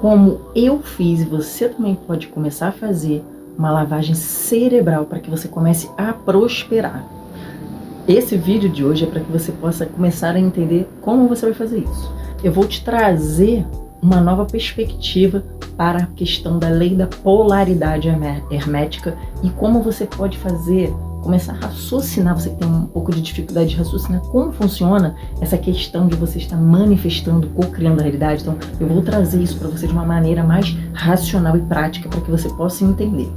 como eu fiz, e você também pode começar a fazer uma lavagem cerebral para que você comece a prosperar. Esse vídeo de hoje é para que você possa começar a entender como você vai fazer isso. Eu vou te trazer uma nova perspectiva para a questão da lei da polaridade hermética e como você pode fazer, começar a raciocinar, você que tem um pouco de dificuldade de raciocinar, como funciona essa questão de você estar manifestando, co-criando a realidade. Então eu vou trazer isso para você de uma maneira mais racional e prática para que você possa entender.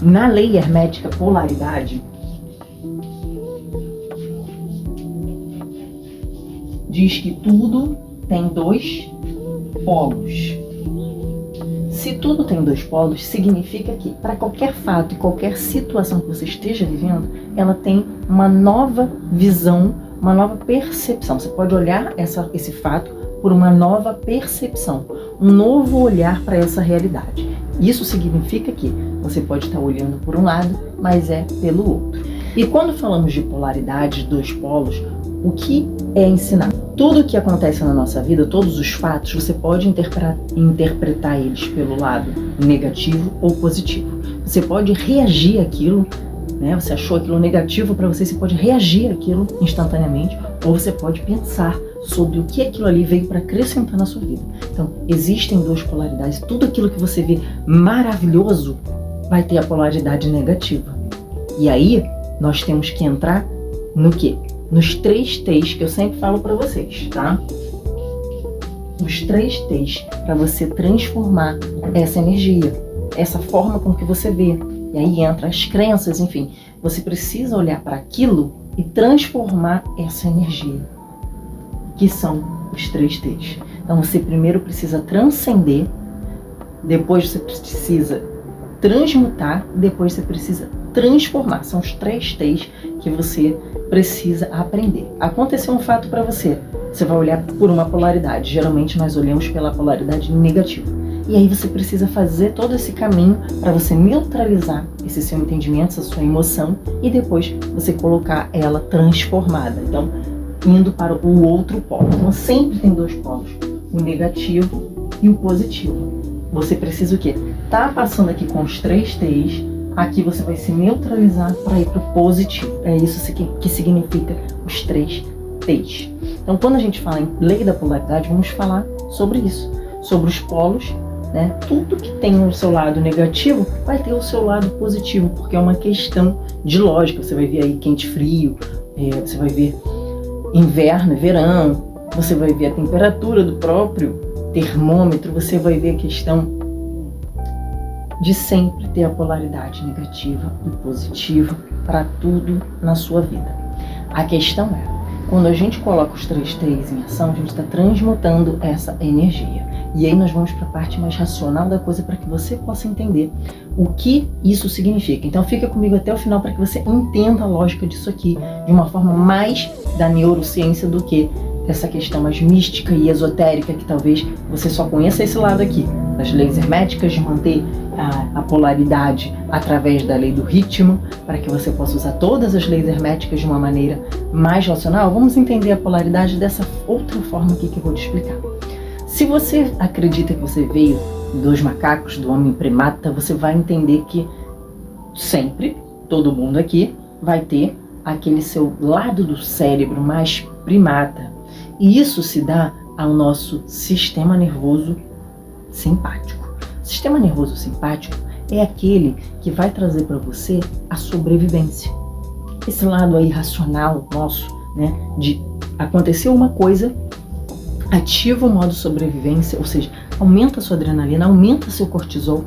Na lei hermética polaridade, diz que tudo tem dois polos. Se tudo tem dois polos, significa que para qualquer fato e qualquer situação que você esteja vivendo, ela tem uma nova visão, uma nova percepção. Você pode olhar esse fato por uma nova percepção, um novo olhar para essa realidade. Isso significa que você pode estar olhando por um lado, mas é pelo outro. E quando falamos de polaridade, de dois polos, o que é ensinado? Tudo que acontece na nossa vida, todos os fatos, você pode interpretar eles pelo lado negativo ou positivo. Você pode reagir àquilo, né? Você achou aquilo negativo para você pode reagir àquilo instantaneamente, ou você pode pensar sobre o que aquilo ali veio para acrescentar na sua vida. Então, existem duas polaridades. Tudo aquilo que você vê maravilhoso vai ter a polaridade negativa. E aí, nós temos que entrar no quê? Nos 3 T's que eu sempre falo para vocês, tá? Os 3 T's para você transformar essa energia, essa forma com que você vê. E aí entra as crenças, enfim. Você precisa olhar para aquilo e transformar essa energia, que são os 3 T's. Então você primeiro precisa transcender, depois você precisa transmutar, depois você precisa transformar. São os 3 T's que você precisa aprender. Aconteceu um fato para você, você vai olhar por uma polaridade. Geralmente nós olhamos pela polaridade negativa. E aí você precisa fazer todo esse caminho para você neutralizar esse seu entendimento, essa sua emoção, e depois você colocar ela transformada. Então, indo para o outro polo. Então sempre tem 2 polos, o negativo e o positivo. Você precisa o quê? Tá passando aqui com os 3 T's, aqui você vai se neutralizar para ir para o positivo. É isso que significa os 3 T's. Então, quando a gente fala em lei da polaridade, vamos falar sobre isso, sobre os polos, né? Tudo que tem o seu lado negativo vai ter o seu lado positivo, porque é uma questão de lógica. Você vai ver aí quente e frio, você vai ver inverno e verão, você vai ver a temperatura do próprio termômetro, você vai ver a questão de sempre ter a polaridade negativa e positiva para tudo na sua vida. A questão é, quando a gente coloca os 3 T's em ação, a gente está transmutando essa energia. E aí nós vamos para a parte mais racional da coisa para que você possa entender o que isso significa. Então fica comigo até o final para que você entenda a lógica disso aqui de uma forma mais da neurociência do que essa questão mais mística e esotérica, que talvez você só conheça esse lado aqui, das leis herméticas, de manter a polaridade através da lei do ritmo, para que você possa usar todas as leis herméticas de uma maneira mais racional. Vamos entender a polaridade dessa outra forma aqui que eu vou te explicar. Se você acredita que você veio dos macacos, do homem primata, você vai entender que sempre, todo mundo aqui, vai ter aquele seu lado do cérebro mais primata. E isso se dá ao nosso sistema nervoso simpático. O sistema nervoso simpático é aquele que vai trazer para você a sobrevivência. Esse lado aí racional nosso, né, de acontecer uma coisa, ativa o modo sobrevivência, ou seja, aumenta a sua adrenalina, aumenta seu cortisol,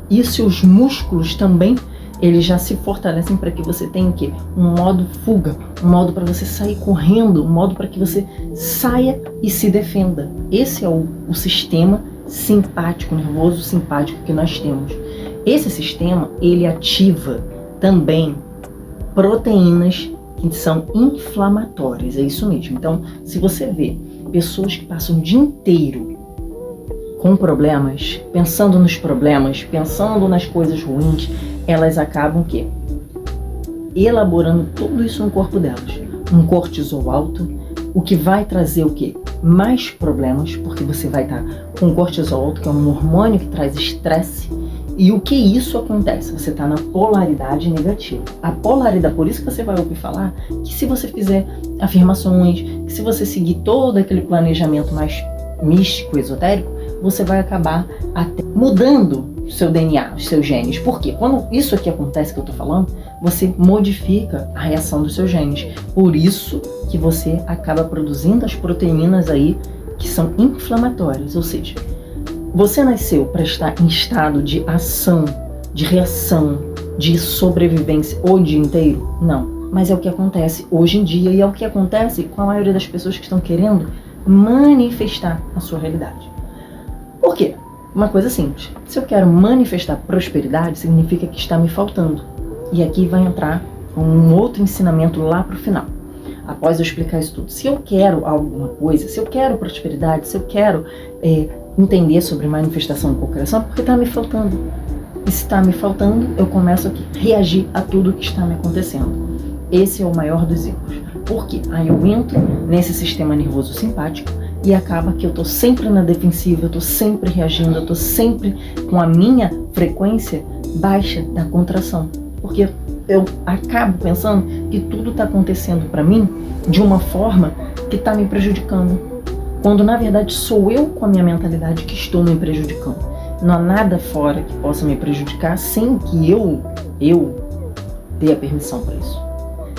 e seus músculos também, eles já se fortalecem para que você tenha o quê? Um modo fuga, um modo para você sair correndo, um modo para que você saia e se defenda. Esse é o sistema simpático, nervoso simpático que nós temos. Esse sistema, ele ativa também proteínas que são inflamatórias, é isso mesmo. Então, se você vê pessoas que passam o dia inteiro com problemas, pensando nos problemas, pensando nas coisas ruins, elas acabam o quê? Elaborando tudo isso no corpo delas. Um cortisol alto, o que vai trazer o quê? mais problemas, porque você vai estar com cortisol alto, que é um hormônio que traz estresse. E o que isso acontece? Você está na polaridade negativa. A polaridade, por isso que você vai ouvir falar que se você fizer afirmações, que se você seguir todo aquele planejamento mais místico, esotérico, você vai acabar até mudando o seu DNA, os seus genes. Por quê? Quando isso aqui acontece que eu tô falando, você modifica a reação dos seus genes. Por isso que você acaba produzindo as proteínas aí que são inflamatórias. Ou seja, você nasceu para estar em estado de ação, de reação, de sobrevivência o dia inteiro? Não. Mas é o que acontece hoje em dia e é o que acontece com a maioria das pessoas que estão querendo manifestar a sua realidade. Por quê? Uma coisa simples. Se eu quero manifestar prosperidade, significa que está me faltando. E aqui vai entrar um outro ensinamento lá para o final. Após eu explicar isso tudo. Se eu quero alguma coisa, se eu quero prosperidade, se eu quero entender sobre manifestação e cocriação, porque está me faltando. E se está me faltando, eu começo aqui a reagir a tudo que está me acontecendo. Esse é o maior dos erros. Por quê? Aí eu entro nesse sistema nervoso simpático e acaba que eu tô sempre na defensiva, eu tô sempre reagindo, eu tô sempre com a minha frequência baixa da contração. Porque eu acabo pensando que tudo tá acontecendo para mim de uma forma que tá me prejudicando. Quando na verdade sou eu com a minha mentalidade que estou me prejudicando. Não há nada fora que possa me prejudicar sem que eu dê a permissão para isso.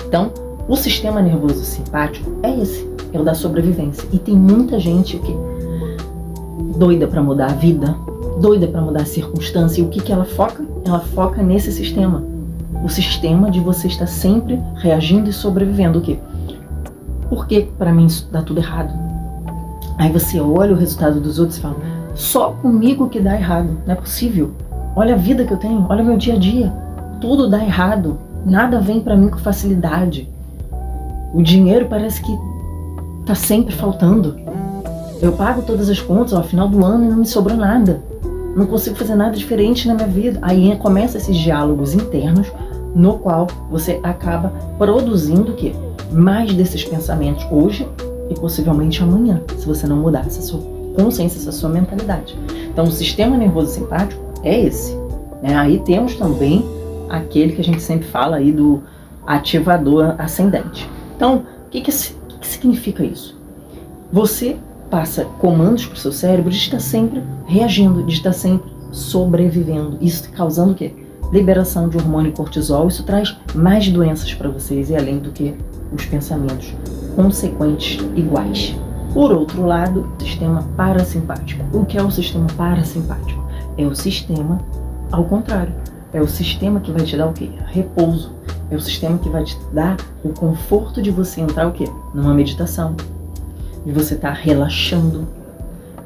Então, o sistema nervoso simpático é esse, é o da sobrevivência. E tem muita gente que doida para mudar a vida, doida para mudar a circunstância. E o que ela foca? Ela foca nesse sistema. O sistema de você estar sempre reagindo e sobrevivendo. O quê? Porque para mim isso dá tudo errado. Aí você olha o resultado dos outros e fala, só comigo que dá errado, não é possível. Olha a vida que eu tenho, olha o meu dia a dia, tudo dá errado, nada vem para mim com facilidade. O dinheiro parece que tá sempre faltando. Eu pago todas as contas ao final do ano e não me sobrou nada. Não consigo fazer nada diferente na minha vida. Aí começam esses diálogos internos no qual você acaba produzindo o quê? Mais desses pensamentos hoje e possivelmente amanhã, se você não mudar essa sua consciência, essa sua mentalidade. Então o sistema nervoso simpático é esse. Né? Aí temos também aquele que a gente sempre fala aí do ativador ascendente. Então, o que significa isso? Você passa comandos para o seu cérebro de estar sempre reagindo, de estar sempre sobrevivendo. Isso causando o quê? Liberação de hormônio cortisol. Isso traz mais doenças para vocês e além do que os pensamentos consequentes iguais. Por outro lado, o sistema parasimpático. O que é o sistema parasimpático? É o sistema ao contrário. É o sistema que vai te dar o quê? Repouso. É o sistema que vai te dar o conforto de você entrar o quê? Numa meditação. De você estar relaxando.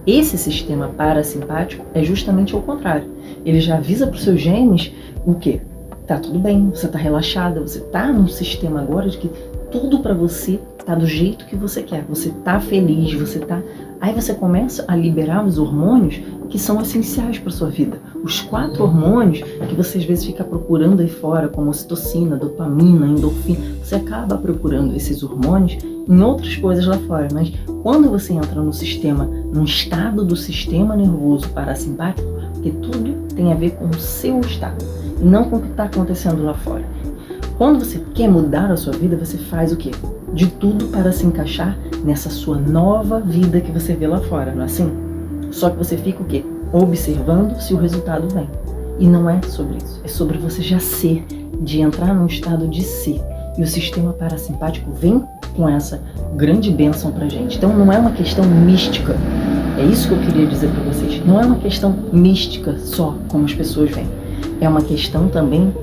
Esse sistema parasimpático é justamente o contrário. Ele já avisa para os seus genes o quê? Tá tudo bem, você tá relaxada, você tá num sistema agora de que tudo para você tá do jeito que você quer. Você tá feliz, você tá... Aí você começa a liberar os hormônios que são essenciais para sua vida. Os 4 hormônios que você às vezes fica procurando aí fora, como ocitocina, dopamina, endorfina. Você acaba procurando esses hormônios em outras coisas lá fora. Mas quando você entra no sistema, num estado do sistema nervoso parasimpático, porque tudo tem a ver com o seu estado e não com o que está acontecendo lá fora. Quando você quer mudar a sua vida, você faz o quê? De tudo para se encaixar nessa sua nova vida que você vê lá fora, não é assim? Só que você fica o quê? Observando se o resultado vem. E não é sobre isso. É sobre você já ser, de entrar num estado de ser. E o sistema parasimpático vem com essa grande bênção pra gente. Então não é uma questão mística. É isso que eu queria dizer pra vocês. Não é uma questão mística só, como as pessoas veem. É uma questão também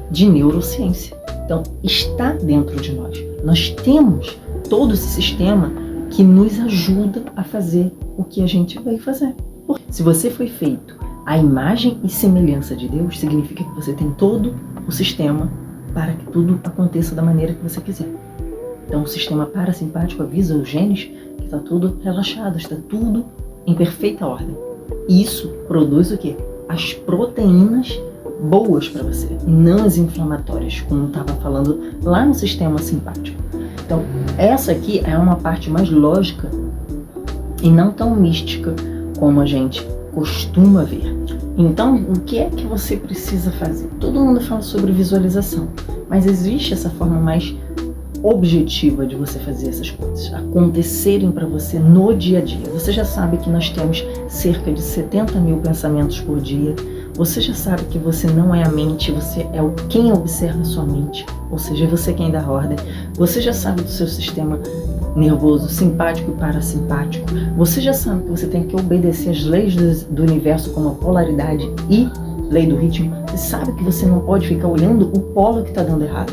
de neurociência. Então, está dentro de nós. Nós temos todo esse sistema que nos ajuda a fazer o que a gente vai fazer. Porque se você foi feito à imagem e semelhança de Deus, significa que você tem todo o sistema para que tudo aconteça da maneira que você quiser. Então, o sistema parasimpático avisa os genes que está tudo relaxado, está tudo em perfeita ordem. E isso produz o quê? As proteínas boas para você, e não as inflamatórias, como eu estava falando lá no sistema simpático. Então, essa aqui é uma parte mais lógica e não tão mística como a gente costuma ver. Então, o que é que você precisa fazer? Todo mundo fala sobre visualização, mas existe essa forma mais objetiva de você fazer essas coisas acontecerem para você no dia a dia. Você já sabe que nós temos cerca de 70 mil pensamentos por dia. Você já sabe que você não é a mente, você é quem observa a sua mente, ou seja, você quem dá ordem. Você já sabe do seu sistema nervoso, simpático e parasimpático. Você já sabe que você tem que obedecer às leis do universo, como a polaridade e lei do ritmo. Você sabe que você não pode ficar olhando o polo que está dando errado.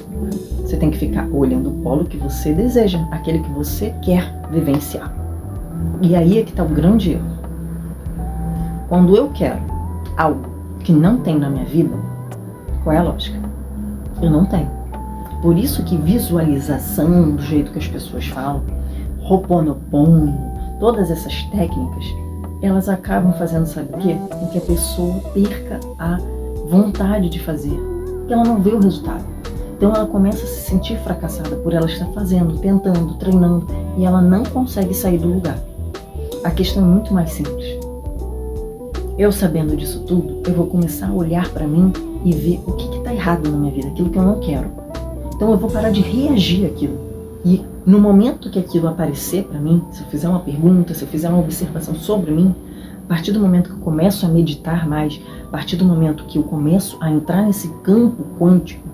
Você tem que ficar olhando o polo que você deseja, aquele que você quer vivenciar. E aí é que está o grande erro. Quando eu quero algo que não tem na minha vida, qual é a lógica? Eu não tenho. Por isso que visualização, do jeito que as pessoas falam, Ho'oponopono, todas essas técnicas, elas acabam fazendo, sabe o quê? Com que a pessoa perca a vontade de fazer, porque ela não vê o resultado. Então ela começa a se sentir fracassada por ela estar fazendo, tentando, treinando, e ela não consegue sair do lugar. A questão é muito mais simples. Eu sabendo disso tudo, eu vou começar a olhar para mim e ver o que está errado na minha vida, aquilo que eu não quero. Então eu vou parar de reagir àquilo. E no momento que aquilo aparecer para mim, se eu fizer uma pergunta, se eu fizer uma observação sobre mim, a partir do momento que eu começo a meditar mais, a partir do momento que eu começo a entrar nesse campo quântico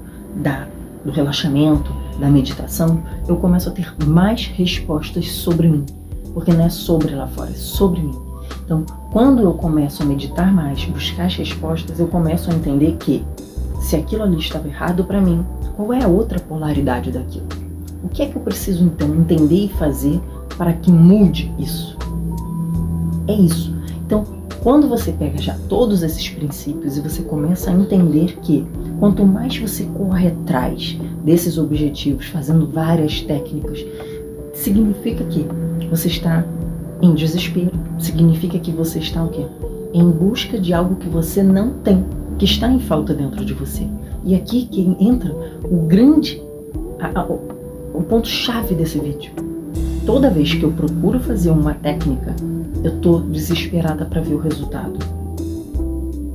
do relaxamento, da meditação, eu começo a ter mais respostas sobre mim. Porque não é sobre lá fora, é sobre mim. Então, quando eu começo a meditar mais, buscar as respostas, eu começo a entender que se aquilo ali estava errado para mim, qual é a outra polaridade daquilo? O que é que eu preciso então entender e fazer para que mude isso? É isso. Então, quando você pega já todos esses princípios e você começa a entender que quanto mais você corre atrás desses objetivos, fazendo várias técnicas, significa que você está em desespero, significa que você está o quê? Em busca de algo que você não tem, que está em falta dentro de você. E aqui que entra o ponto-chave desse vídeo. Toda vez que eu procuro fazer uma técnica, eu estou desesperada para ver o resultado.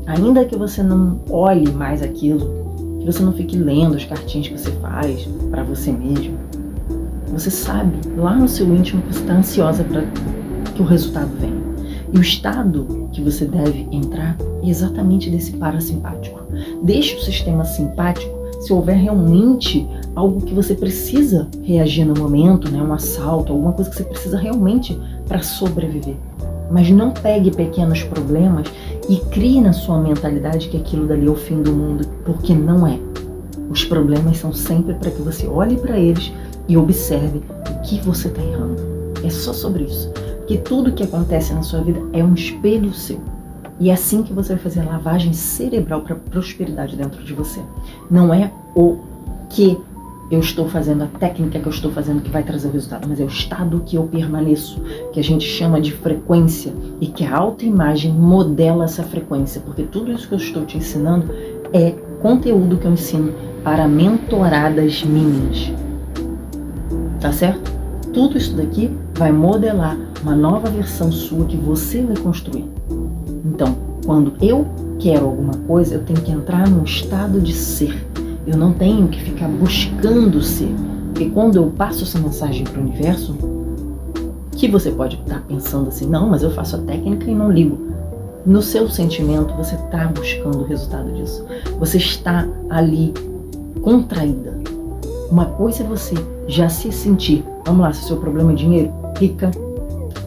Ainda que você não olhe mais aquilo, que você não fique lendo as cartinhas que você faz para você mesmo, você sabe lá no seu íntimo que você está ansiosa para que o resultado venha. E o estado que você deve entrar é exatamente desse parasimpático. Deixe o sistema simpático se houver realmente algo que você precisa reagir no momento, né? Um assalto, alguma coisa que você precisa realmente para sobreviver. Mas não pegue pequenos problemas e crie na sua mentalidade que aquilo dali é o fim do mundo, porque não é. Os problemas são sempre para que você olhe para eles e observe o que você está errando. É só sobre isso. Porque tudo que acontece na sua vida é um espelho seu. E é assim que você vai fazer a lavagem cerebral para prosperidade dentro de você. Não é o que eu estou fazendo, a técnica que eu estou fazendo que vai trazer o resultado, mas é o estado que eu permaneço, que a gente chama de frequência, e que a autoimagem modela essa frequência, porque tudo isso que eu estou te ensinando é conteúdo que eu ensino para mentoradas minhas. Tá certo? Tudo isso daqui vai modelar uma nova versão sua que você vai construir. Então, quando eu quero alguma coisa, eu tenho que entrar num estado de ser. Eu não tenho que ficar buscando ser. Porque quando eu passo essa mensagem para o universo, que você pode estar pensando assim, não, mas eu faço a técnica e não ligo. No seu sentimento, você está buscando o resultado disso. Você está ali contraída. Uma coisa é você já se sentir, vamos lá, se o seu problema é dinheiro, rica.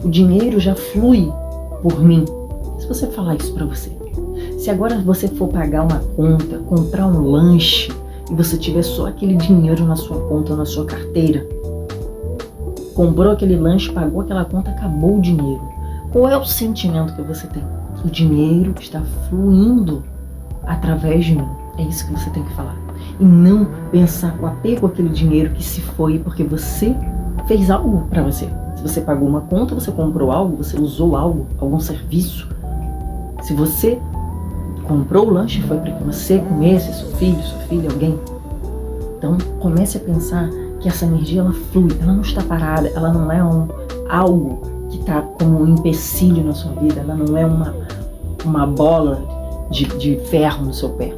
O dinheiro já flui por mim. Se você falar isso pra você. Se agora você for pagar uma conta, comprar um lanche, e você tiver só aquele dinheiro na sua conta, na sua carteira, comprou aquele lanche, pagou aquela conta, acabou o dinheiro. Qual é o sentimento que você tem? O dinheiro está fluindo através de mim. É isso que você tem que falar. E não pensar com apego àquele dinheiro que se foi porque você fez algo para você. Se você pagou uma conta, você comprou algo, você usou algo, algum serviço. Se você comprou o lanche, foi para que você comesse, seu filho, sua filha, alguém. Então, comece a pensar que essa energia, ela flui, ela não está parada, ela não é algo que está como um empecilho na sua vida, ela não é uma bola de ferro no seu pé.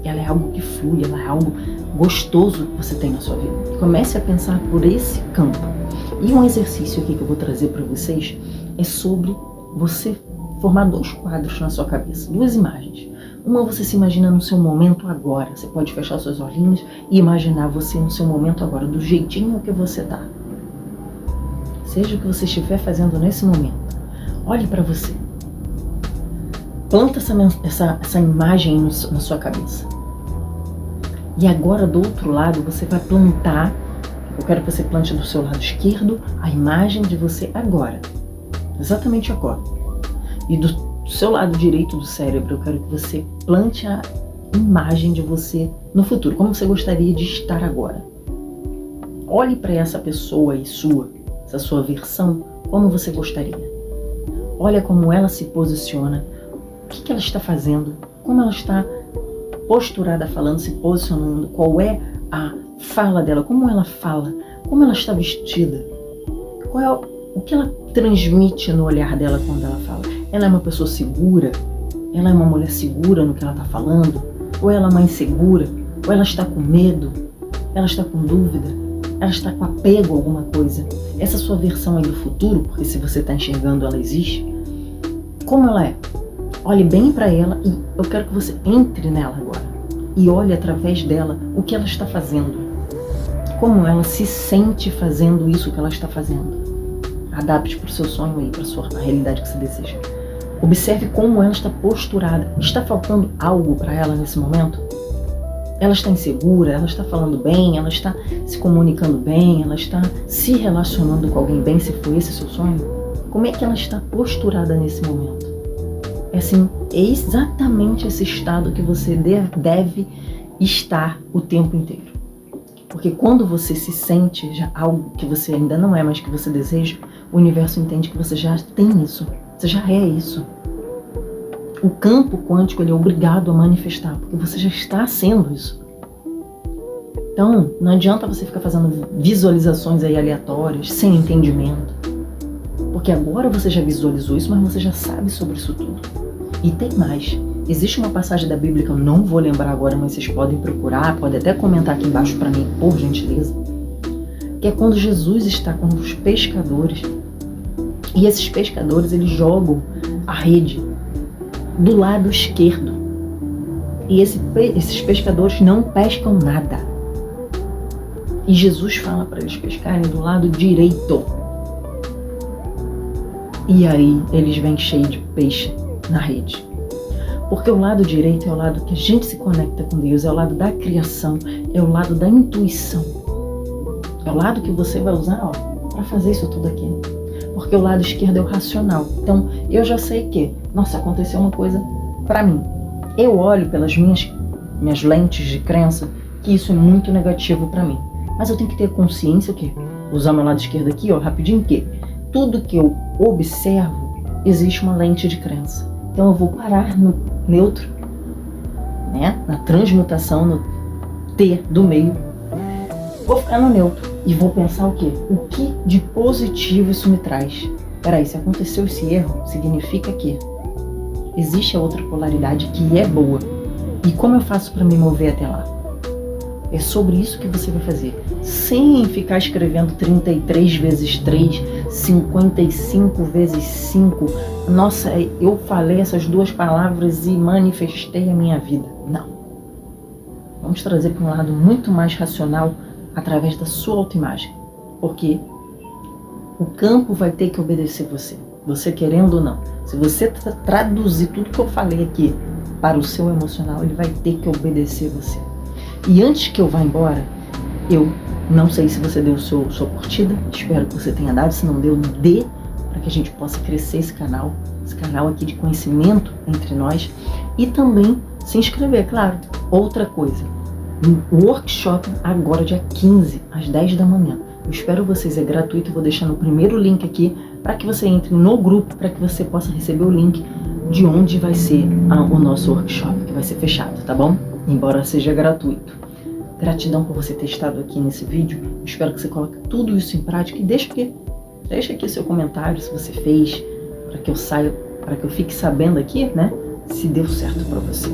Ela é algo que flui, ela é algo gostoso que você tem na sua vida. Comece a pensar por esse campo. E um exercício aqui que eu vou trazer para vocês é sobre você formar 2 quadros na sua cabeça, 2 imagens. Uma, você se imagina no seu momento agora. Você pode fechar os seus olhinhos e imaginar você no seu momento agora, do jeitinho que você tá. Seja o que você estiver fazendo nesse momento. Olhe para você. Planta essa imagem na sua cabeça. E agora, do outro lado, você vai plantar. Eu quero que você plante do seu lado esquerdo a imagem de você agora. Exatamente agora. E do seu lado direito do cérebro, eu quero que você plante a imagem de você no futuro. Como você gostaria de estar agora. Olhe para essa pessoa aí essa sua versão, como você gostaria. Olha como ela se posiciona, o que ela está fazendo, como ela está posturada falando, se posicionando, qual é a fala dela, como ela fala, como ela está vestida, o que ela transmite no olhar dela quando ela fala. Ela é uma pessoa segura? Ela é uma mulher segura no que ela está falando? Ou ela é uma insegura? Ou ela está com medo? Ela está com dúvida? Ela está com apego a alguma coisa? Essa sua versão aí do futuro, porque se você está enxergando ela existe, como ela é? Olhe bem para ela e eu quero que você entre nela agora. E olhe através dela o que ela está fazendo. Como ela se sente fazendo isso que ela está fazendo. Adapte para o seu sonho aí, para a realidade que você deseja. Observe como ela está posturada. Está faltando algo para ela nesse momento? Ela está insegura? Ela está falando bem? Ela está se comunicando bem? Ela está se relacionando com alguém bem, se for esse seu sonho? Como é que ela está posturada nesse momento? É assim, é exatamente esse estado que você deve estar o tempo inteiro. Porque quando você se sente já algo que você ainda não é, mas que você deseja, o universo entende que você já tem isso, você já é isso. O campo quântico ele é obrigado a manifestar, porque você já está sendo isso. Então, não adianta você ficar fazendo visualizações aí aleatórias, sem entendimento. Porque agora você já visualizou isso, mas você já sabe sobre isso tudo. E tem mais. Existe uma passagem da Bíblia que eu não vou lembrar agora, mas vocês podem procurar, podem até comentar aqui embaixo para mim, por gentileza. Que é quando Jesus está com os pescadores. E esses pescadores, eles jogam a rede do lado esquerdo. E esses pescadores não pescam nada. E Jesus fala para eles pescarem do lado direito. E aí eles vêm cheios de peixe na rede. Porque o lado direito é o lado que a gente se conecta com Deus, é o lado da criação, é o lado da intuição. É o lado que você vai usar para fazer isso tudo aqui. Porque o lado esquerdo é o racional. Então, eu já sei que, nossa, aconteceu uma coisa para mim. Eu olho pelas minhas lentes de crença que isso é muito negativo para mim. Mas eu tenho que ter consciência que, usar meu lado esquerdo aqui, rapidinho, que tudo que eu observo, existe uma lente de crença. Então eu vou parar no neutro, né? Na transmutação, no T do meio. Vou ficar no neutro e vou pensar o quê? O que de positivo isso me traz? Peraí, se aconteceu esse erro, significa que existe a outra polaridade que é boa. E como eu faço para me mover até lá? É sobre isso que você vai fazer. Sem ficar escrevendo 33 vezes 3, 55 vezes 5. Nossa, eu falei essas 2 palavras e manifestei a minha vida. Não. Vamos trazer para um lado muito mais racional através da sua autoimagem. Porque o campo vai ter que obedecer você. Você querendo ou não. Se você traduzir tudo que eu falei aqui para o seu emocional, ele vai ter que obedecer você. E antes que eu vá embora, eu não sei se você deu sua curtida, espero que você tenha dado, se não deu, dê, para que a gente possa crescer esse canal aqui de conhecimento entre nós, e também se inscrever, claro. Outra coisa, no workshop agora dia 15, às 10 da manhã, eu espero vocês, é gratuito, eu vou deixar no primeiro link aqui, para que você entre no grupo, para que você possa receber o link de onde vai ser o nosso workshop, que vai ser fechado, tá bom? Embora seja gratuito. Gratidão por você ter estado aqui nesse vídeo. Eu espero que você coloque tudo isso em prática e deixe que Deixa aqui seu comentário se você fez, para que eu fique sabendo aqui, né, se deu certo para você.